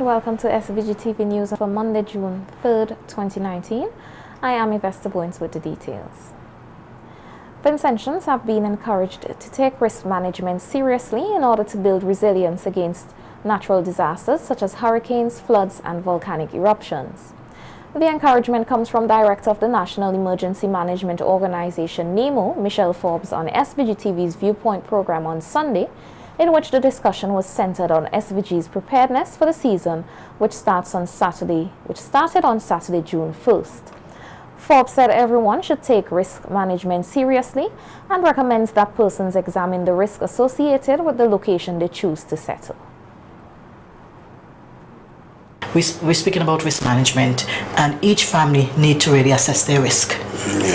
welcome to SVG-TV News for Monday, June 3rd, 2019. I am Yvette Boynes with the details. Vincentians have been encouraged to take risk management seriously in order to build resilience against natural disasters such as hurricanes, floods, and volcanic eruptions. The encouragement comes from Director of the National Emergency Management Organization, NEMO, Michelle Forbes, on SVG-TV's Viewpoint program on Sunday, in which the discussion was centered on SVG's preparedness for the season, which started on Saturday, June 1st. Forbes said everyone should take risk management seriously and recommends that persons examine the risk associated with the location they choose to settle. We're speaking about risk management, and each family need to really assess their risk.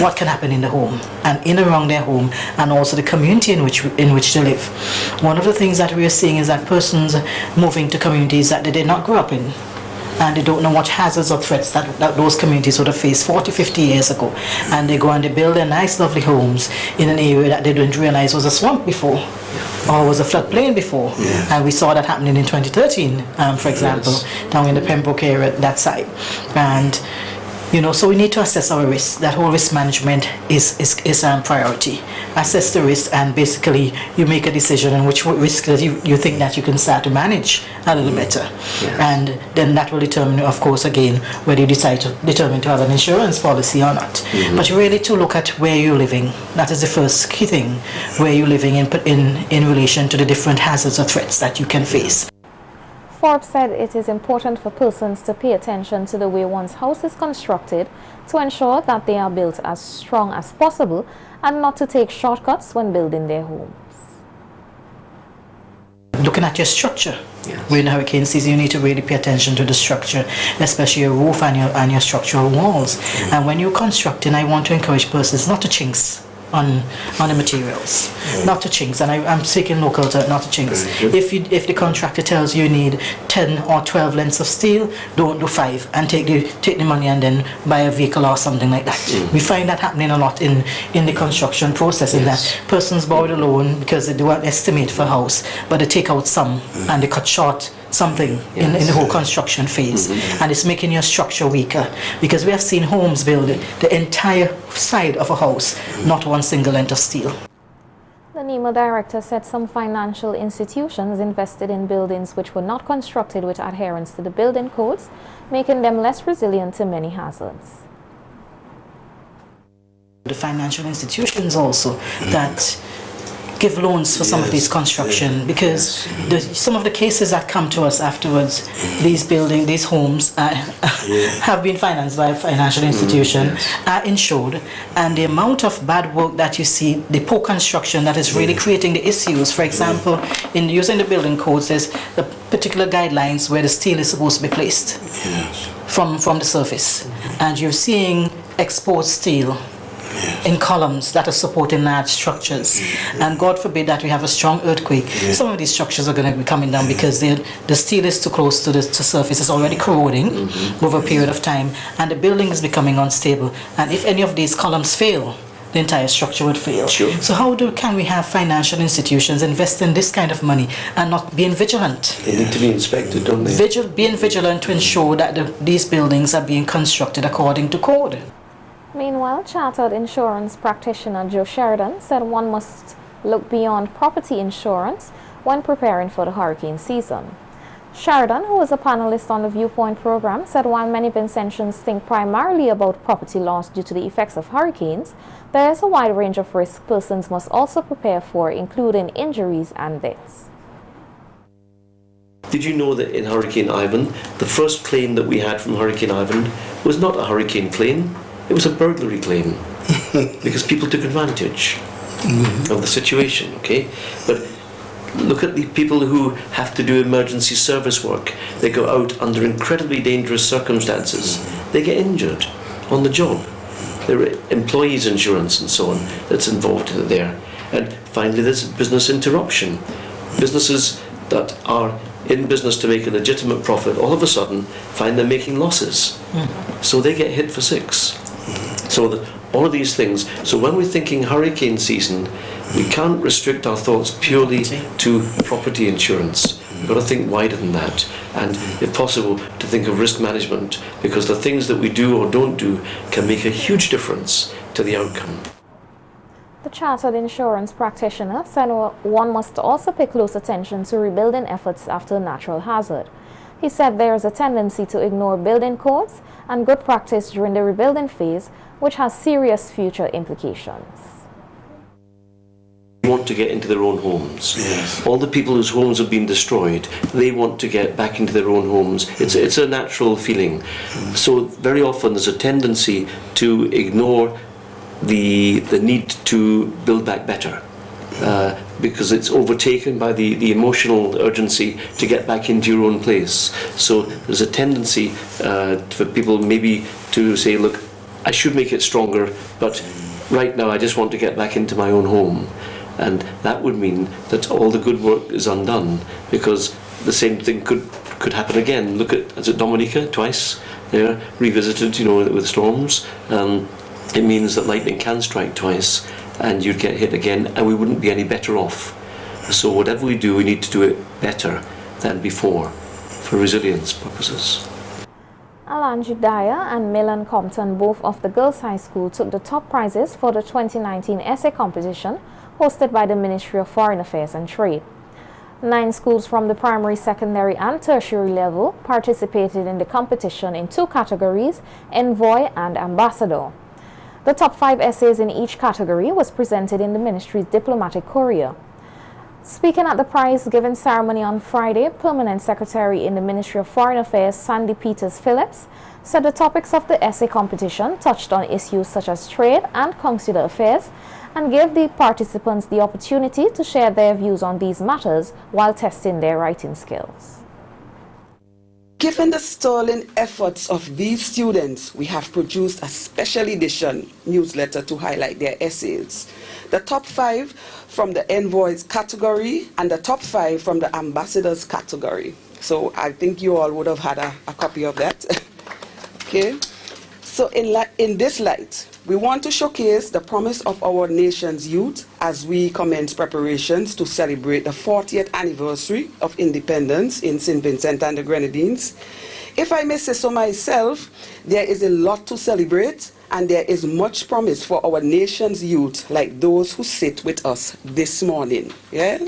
What can happen in the home and in around their home, and also the community in which they live. One of the things that we are seeing is that persons moving to communities that they did not grow up in, and they don't know what hazards or threats that those communities would have faced 40, 50 years ago. And they go and they build their nice, lovely homes in an area that they didn't realize was a swamp before, or was a floodplain before. And we saw that happening in 2013, for example, down in the Pembroke area, that side. And so we need to assess our risk. That whole risk management is priority. Assess the risk, and basically you make a decision on which risk that you think that you can start to manage a little better. And then that will determine, of course, again, whether you decide to have an insurance policy or not. But really to look at where you're living. That is the first key thing, where you're living in relation to the different hazards or threats that you can face. Forbes said it is important for persons to pay attention to the way one's house is constructed to ensure that they are built as strong as possible and not to take shortcuts when building their homes. Looking at your structure. When the hurricane season, you need to really pay attention to the structure, especially your roof and your structural walls. And when you're constructing, I want to encourage persons not to chinks on the materials, not to chinks, and I'm speaking local to not to chinks. If the contractor tells you need 10 or 12 lengths of steel, don't do 5 and take the money and then buy a vehicle or something like that. We find that happening a lot in the construction process, in that persons borrow the loan because they do an estimate for a house, but they take out some and they cut short something in the whole construction phase, and it's making your structure weaker, because we have seen homes build the entire side of a house, not one single length of steel. The NEMO director said some financial institutions invested in buildings which were not constructed with adherence to the building codes, making them less resilient to many hazards. The financial institutions also that give loans for some of these construction, because some of the cases that come to us afterwards, these homes have been financed by a financial institution, are insured, and the amount of bad work that you see, the poor construction that is really creating the issues. For example, in using the building codes, there's the particular guidelines where the steel is supposed to be placed from the surface, and you're seeing exposed steel in columns that are supporting large structures, and God forbid that we have a strong earthquake. Some of these structures are going to be coming down because the steel is too close to the surface. It's already corroding over a period of time, and the building is becoming unstable, and if any of these columns fail, the entire structure would fail. So how can we have financial institutions invest in this kind of money and not being vigilant? They need to be inspected, don't they? Being vigilant to ensure that these buildings are being constructed according to code. Meanwhile, Chartered Insurance Practitioner Joe Sheridan said one must look beyond property insurance when preparing for the hurricane season. Sheridan, who was a panelist on the Viewpoint program, said while many Vincentians think primarily about property loss due to the effects of hurricanes, there is a wide range of risks persons must also prepare for, including injuries and deaths. Did you know that in Hurricane Ivan, the first claim that we had from Hurricane Ivan was not a hurricane claim? It was a burglary claim, because people took advantage of the situation, okay? But look at the people who have to do emergency service work. They go out under incredibly dangerous circumstances. They get injured on the job. There are employees' insurance and so on that's involved there. And finally, there's business interruption. Businesses that are in business to make a legitimate profit all of a sudden find they're making losses. So they get hit for 6. So all of these things. So when we're thinking hurricane season, we can't restrict our thoughts purely to property insurance. We've got to think wider than that, and if possible to think of risk management, because the things that we do or don't do can make a huge difference to the outcome. The Chartered Insurance Practitioner said one must also pay close attention to rebuilding efforts after a natural hazard. He said there is a tendency to ignore building codes and good practice during the rebuilding phase, which has serious future implications. Want to get into their own homes. Yes. All the people whose homes have been destroyed, they want to get back into their own homes. It's a natural feeling. So very often there's a tendency to ignore the need to build back better, because it's overtaken by the emotional urgency to get back into your own place. So there's a tendency for people maybe to say, look, I should make it stronger, but right now I just want to get back into my own home. And that would mean that all the good work is undone, because the same thing could happen again. Look at, is it Dominica twice there, revisited, with storms. It means that lightning can strike twice and you'd get hit again, and we wouldn't be any better off. So whatever we do, we need to do it better than before for resilience purposes. Alan Judaya and Milan Compton, both of the Girls High School, took the top prizes for the 2019 essay competition hosted by the Ministry of Foreign Affairs and Trade. 9 schools from the primary, secondary and tertiary level participated in the competition in 2 categories, Envoy and Ambassador. The top 5 essays in each category was presented in the ministry's diplomatic courier. Speaking at the prize-giving ceremony on Friday, Permanent Secretary in the Ministry of Foreign Affairs, Sandy Peters-Phillips, said the topics of the essay competition touched on issues such as trade and consular affairs and gave the participants the opportunity to share their views on these matters while testing their writing skills. Given the sterling efforts of these students, we have produced a special edition newsletter to highlight their essays. The top 5 from the Envoys category and the top 5 from the Ambassadors category. So I think you all would have had a copy of that. Okay. So in this light, we want to showcase the promise of our nation's youth as we commence preparations to celebrate the 40th anniversary of independence in St. Vincent and the Grenadines. If I may say so myself, there is a lot to celebrate and there is much promise for our nation's youth, like those who sit with us this morning. Yeah?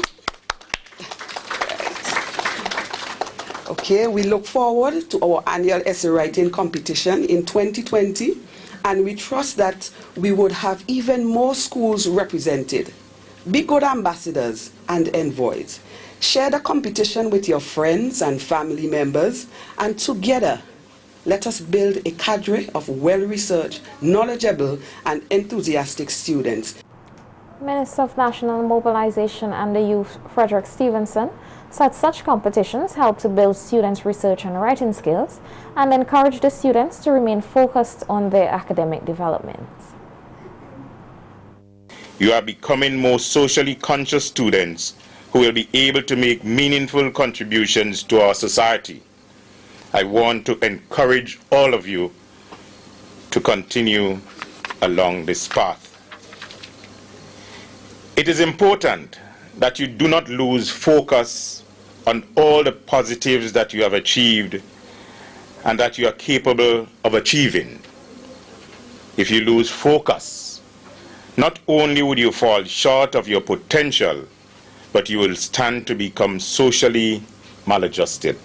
Okay, we look forward to our annual essay writing competition in 2020, and we trust that we would have even more schools represented. Be good ambassadors and envoys. Share the competition with your friends and family members, and together, let us build a cadre of well-researched, knowledgeable, and enthusiastic students. Minister of National Mobilization and the Youth, Frederick Stevenson, said such competitions help to build students' research and writing skills and encourage the students to remain focused on their academic development. You are becoming more socially conscious students who will be able to make meaningful contributions to our society. I want to encourage all of you to continue along this path. It is important that you do not lose focus on all the positives that you have achieved and that you are capable of achieving. If you lose focus, not only would you fall short of your potential, but you will stand to become socially maladjusted.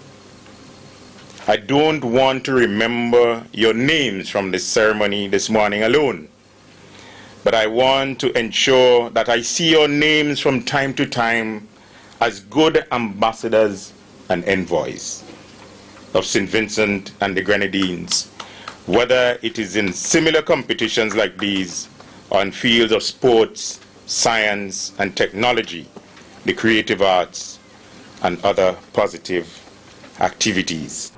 I don't want to remember your names from this ceremony this morning alone, but I want to ensure that I see your names from time to time as good ambassadors and envoys of St. Vincent and the Grenadines, whether it is in similar competitions like these or in fields of sports, science and technology, the creative arts and other positive activities.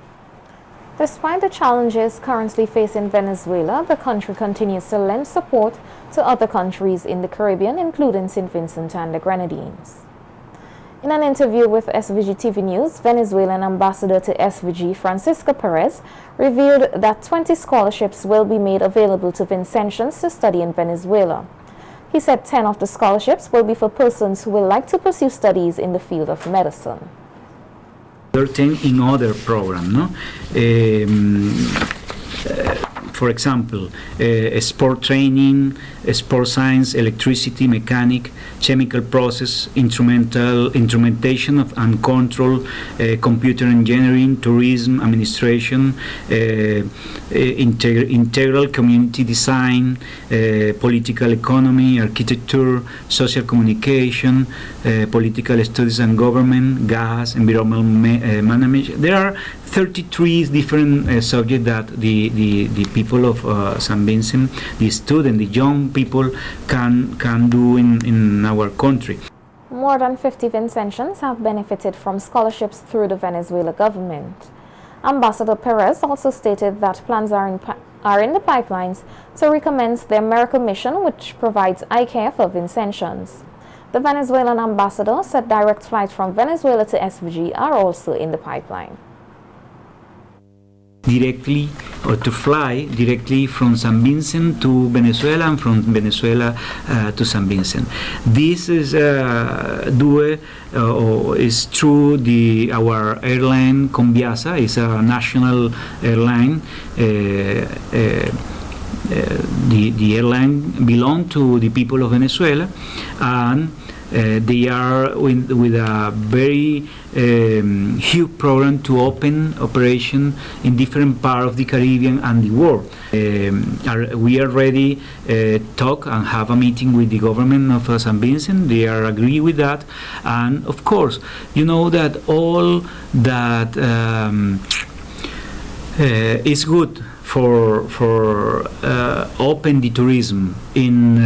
Despite the challenges currently facing Venezuela, the country continues to lend support to other countries in the Caribbean, including St. Vincent and the Grenadines. In an interview with SVG-TV News, Venezuelan ambassador to SVG, Francisco Perez, revealed that 20 scholarships will be made available to Vincentians to study in Venezuela. He said 10 of the scholarships will be for persons who would like to pursue studies in the field of medicine. Thing in other program, no? For example, sport training, sport science, electricity, mechanic, chemical process, instrumentation and control, computer engineering, tourism, administration, integral community design, political economy, architecture, social communication, political studies and government, gas, environmental management. There are 33 different subjects that the people of St. Vincent, the students, the young people can do in our country. More than 50 Vincentians have benefited from scholarships through the Venezuela government. Ambassador Perez also stated that plans are in the pipelines to recommence the American mission, which provides eye care for Vincentians. The Venezuelan ambassador said direct flights from Venezuela to SVG are also in the pipeline. Directly or to fly directly from St. Vincent to Venezuela and from Venezuela to St. Vincent. This is is through our airline Conviasa. Is a national airline. The airline belongs to the people of Venezuela, and they are with a very huge program to open operation in different parts of the Caribbean and the world. We already talk and have a meeting with the government of St. Vincent. They are agree with that, and of course, you know that all that is good for open the tourism in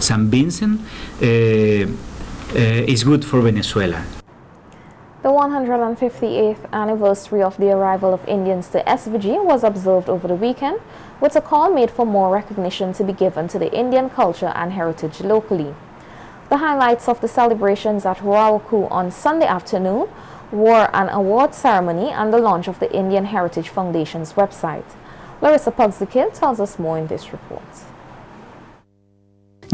St. Vincent is good for Venezuela. The 158th anniversary of the arrival of Indians to SVG was observed over the weekend, with a call made for more recognition to be given to the Indian culture and heritage locally. The highlights of the celebrations at Rawaku on Sunday afternoon were an award ceremony and the launch of the Indian Heritage Foundation's website. Larissa Pugs-the-Kid tells us more in this report.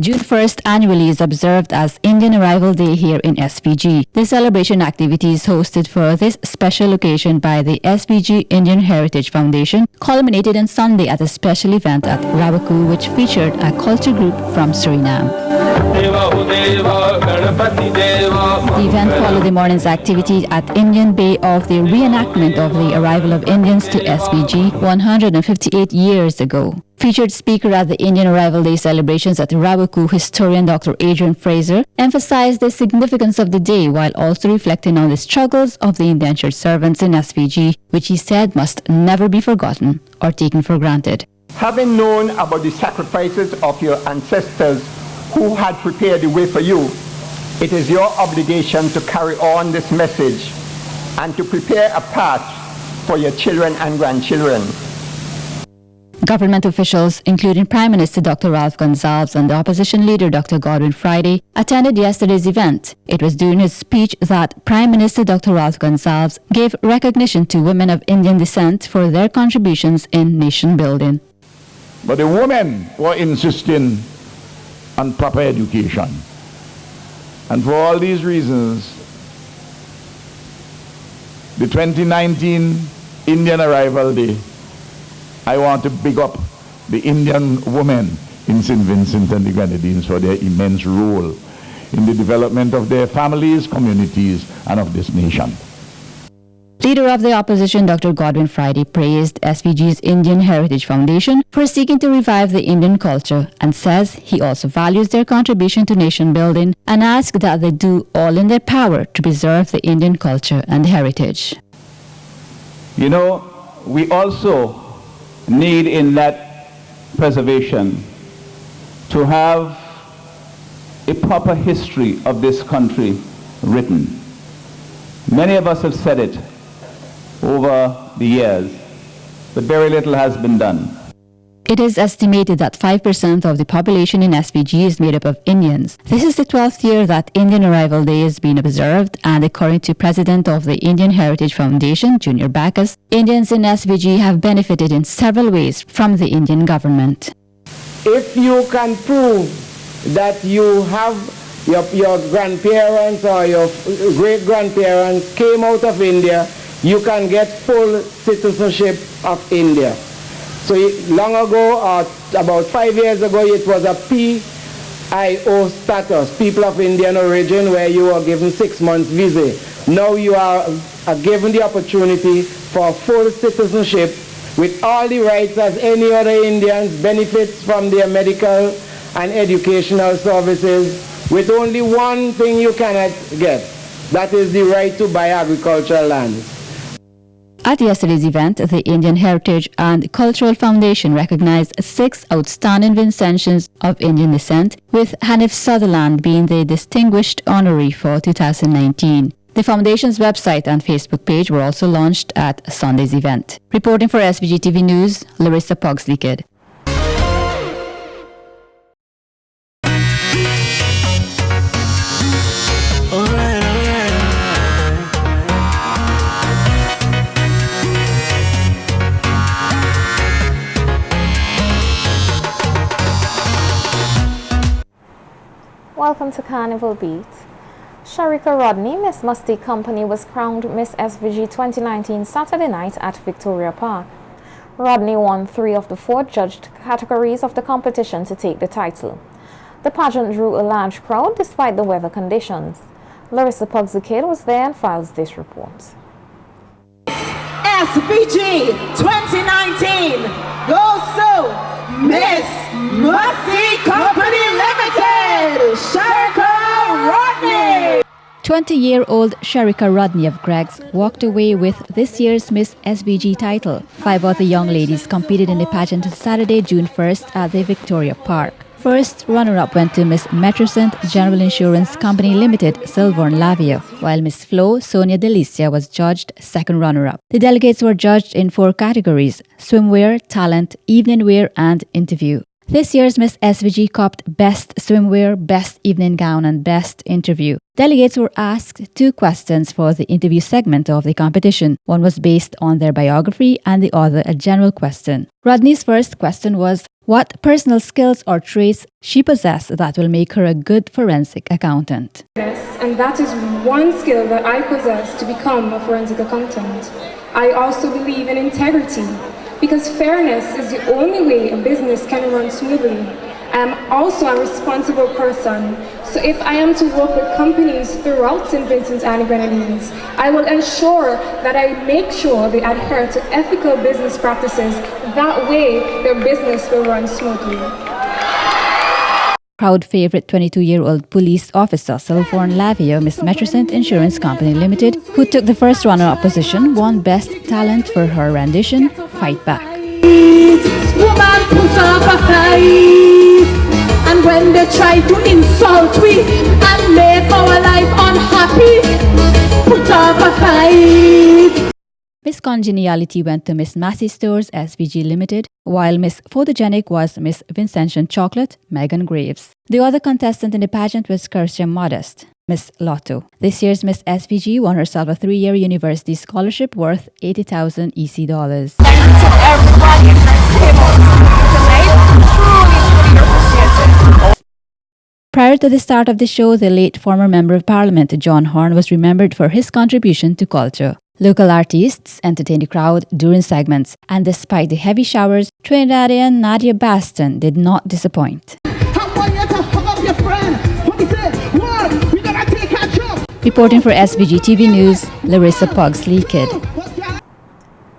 June 1st annually is observed as Indian Arrival Day here in SVG. The celebration activities hosted for this special occasion by the SVG Indian Heritage Foundation culminated on Sunday at a special event at Rawaku, which featured a culture group from Suriname. The event followed the morning's activity at Indian Bay of the reenactment of the arrival of Indians to SVG 158 years ago. Featured speaker at the Indian Arrival Day celebrations at Rawaku, historian Dr. Adrian Fraser, emphasized the significance of the day while also reflecting on the struggles of the indentured servants in SVG, which he said must never be forgotten or taken for granted. Having known about the sacrifices of your ancestors who had prepared the way for you, it is your obligation to carry on this message and to prepare a path for your children and grandchildren. Government officials, including Prime Minister Dr. Ralph Gonsalves and the opposition leader Dr. Godwin Friday, attended yesterday's event. It was during his speech that Prime Minister Dr. Ralph Gonsalves gave recognition to women of Indian descent for their contributions in nation building. But the women were insisting on proper education. And for all these reasons, the 2019 Indian Arrival Day, I want to big up the Indian women in St. Vincent and the Grenadines for their immense role in the development of their families, communities, and of this nation. Leader of the opposition Dr. Godwin Friday praised SVG's Indian Heritage Foundation for seeking to revive the Indian culture and says he also values their contribution to nation building and asks that they do all in their power to preserve the Indian culture and heritage. You know, we also need in that preservation to have a proper history of this country written. Many of us have said it over the years, but very little has been done. It is estimated that 5% of the population in SVG is made up of Indians. This is the 12th year that Indian Arrival Day has been observed, and according to President of the Indian Heritage Foundation, Junior Bacchus, Indians in SVG have benefited in several ways from the Indian government. If you can prove that you have your grandparents or your great-grandparents came out of India, you can get full citizenship of India. So long ago, about 5 years ago, it was a PIO status, people of Indian origin, where you were given 6 months visa. Now you are given the opportunity for full citizenship with all the rights as any other Indians, benefits from their medical and educational services, with only one thing you cannot get. That is the right to buy agricultural land. At yesterday's event, the Indian Heritage and Cultural Foundation recognized 6 outstanding Vincentians of Indian descent, with Hanif Sutherland being the Distinguished Honoree for 2019. The Foundation's website and Facebook page were also launched at Sunday's event. Reporting for SVG-TV News, Larissa Pugsley-Kidd. Welcome to Carnival Beat. Sharika Rodney, Miss Musty Company, was crowned Miss SVG 2019 Saturday night at Victoria Park. Rodney won 3 of the 4 judged categories of the competition to take the title. The pageant drew a large crowd despite the weather conditions. Larissa Pugsley-Kidd was there and files this report. SVG 2019 goes to Miss Musty Company Limited, Sharika Rodney. 20-year-old Sharika Rodney of Greggs walked away with this year's Miss SVG title. 5 other young ladies competed in the pageant on Saturday, June 1st at the Victoria Park. First runner-up went to Miss Metrocent General Insurance Company Limited, Silvorn Lavia, while Miss Flo Sonia Delicia was judged second runner-up. The delegates were judged in 4 categories: swimwear, talent, evening wear, and interview. This year's Miss SVG copped Best Swimwear, Best Evening Gown, and Best Interview. Delegates were asked 2 questions for the interview segment of the competition. One was based on their biography and the other a general question. Rodney's first question was what personal skills or traits she possessed that will make her a good forensic accountant. Yes, and that is one skill that I possess to become a forensic accountant. I also believe in integrity, because fairness is the only way a business can run smoothly. I am also a responsible person, so if I am to work with companies throughout St. Vincent and the Grenadines, I will ensure that I make sure they adhere to ethical business practices. That way, their business will run smoothly. Proud favorite 22-year-old police officer Silvorn Lavia, Miss Metrocent Insurance Company Limited, who took the first runner-up position, won Best Talent for her rendition, Fight Back. Woman put up a fight, and when they try to insult we and make our life unhappy, put up a fight. Miss Congeniality went to Miss Massey Stores SVG Limited, while Miss Photogenic was Miss Vincentian Chocolate, Megan Graves. The other contestant in the pageant was Kirsten Modest, Miss Lotto. This year's Miss SVG won herself a 3-year university scholarship worth $80,000 EC dollars. Thank you to everybody who came out tonight. Truly appreciate it. Prior to the start of the show, the late former Member of Parliament John Horn was remembered for his contribution to culture. Local artists entertained the crowd during segments, and despite the heavy showers, Trinidadian Nadia Baston did not disappoint. Reporting for SVG-TV News, Larissa Pugsley-Kidd.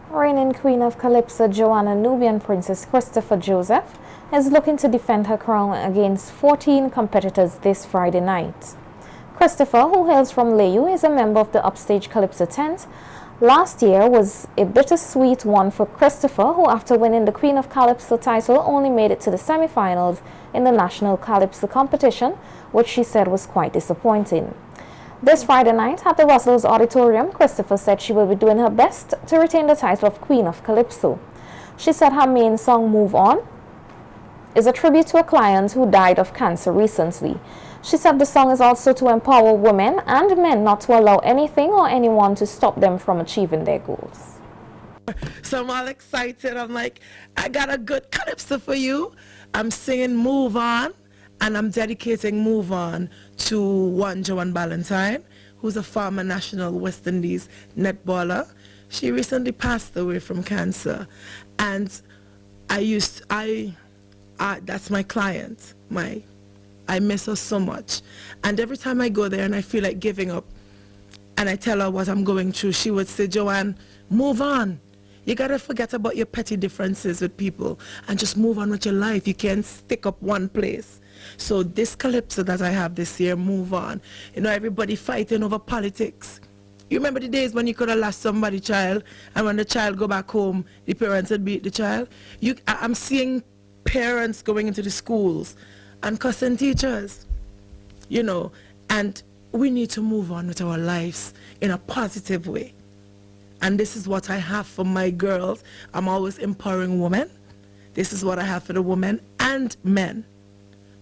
Reigning Queen of Calypso Joanna Nubian Princess Christopher Joseph is looking to defend her crown against 14 competitors this Friday night. Christopher, who hails from Layu, is a member of the Upstage Calypso tent. Last year was a bittersweet one for Christopher, who after winning the Queen of Calypso title only made it to the semi-finals in the National Calypso competition, which she said was quite disappointing. This Friday night at the Russell's Auditorium, Christopher said she will be doing her best to retain the title of Queen of Calypso. She said her main song, Move On, is a tribute to a client who died of cancer recently. She said the song is also to empower women and men not to allow anything or anyone to stop them from achieving their goals. So I'm all excited. I'm like, I got a good calypso for you. I'm singing Move On. And I'm dedicating Move On to one Joan Ballantyne, who's a former national West Indies netballer. She recently passed away from cancer. And that's my client. I miss her so much. And every time I go there and I feel like giving up, and I tell her what I'm going through, she would say, Joanne, move on. You gotta forget about your petty differences with people and just move on with your life. You can't stick up one place. So this calypso that I have this year, Move On, you know, everybody fighting over politics. You remember the days when you could have lost somebody's child, and when the child go back home, the parents would beat the child? I'm seeing parents going into the schools and cussing teachers, you know, and we need to move on with our lives in a positive way. And this is what I have for my girls. I'm always empowering women. This is what I have for the women and men,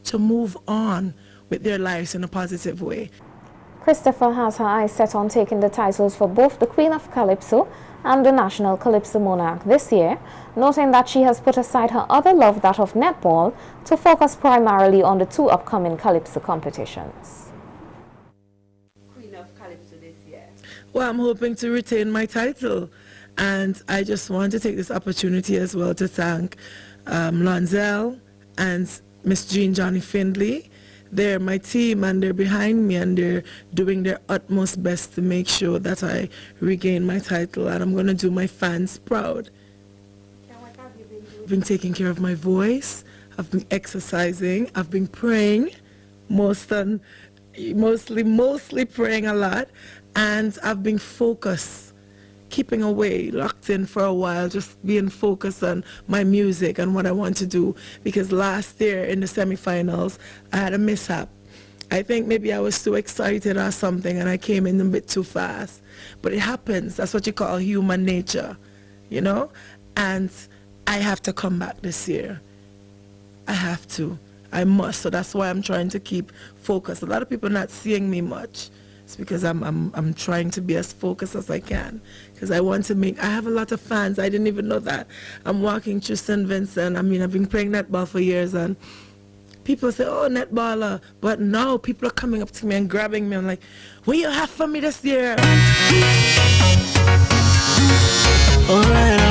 to move on with their lives in a positive way. Christopher has her eyes set on taking the titles for both the Queen of Calypso and the National Calypso Monarch this year, noting that she has put aside her other love, that of netball, to focus primarily on the 2 upcoming Calypso competitions. Queen of Calypso this year. Well, I'm hoping to retain my title, and I just want to take this opportunity as well to thank Lonzel and Miss Jean Johnny Findley. They're my team and they're behind me and they're doing their utmost best to make sure that I regain my title, and I'm going to do my fans proud. I've been taking care of my voice, I've been exercising, I've been praying, mostly praying a lot, and I've been focused, keeping away, locked in for a while, just being focused on my music and what I want to do. Because last year in the semifinals, I had a mishap. I think maybe I was too excited or something and I came in a bit too fast. But it happens. That's what you call human nature, you know? And I have to come back this year. I have to. I must. So that's why I'm trying to keep focused. A lot of people are not seeing me much. It's because I'm trying to be as focused as I can, because I want to I have a lot of fans. I didn't even know that. I'm walking through St. Vincent. I mean, I've been playing netball for years, and people say, oh, netballer. But now people are coming up to me and grabbing me. I'm like, what do you have for me this year? All right.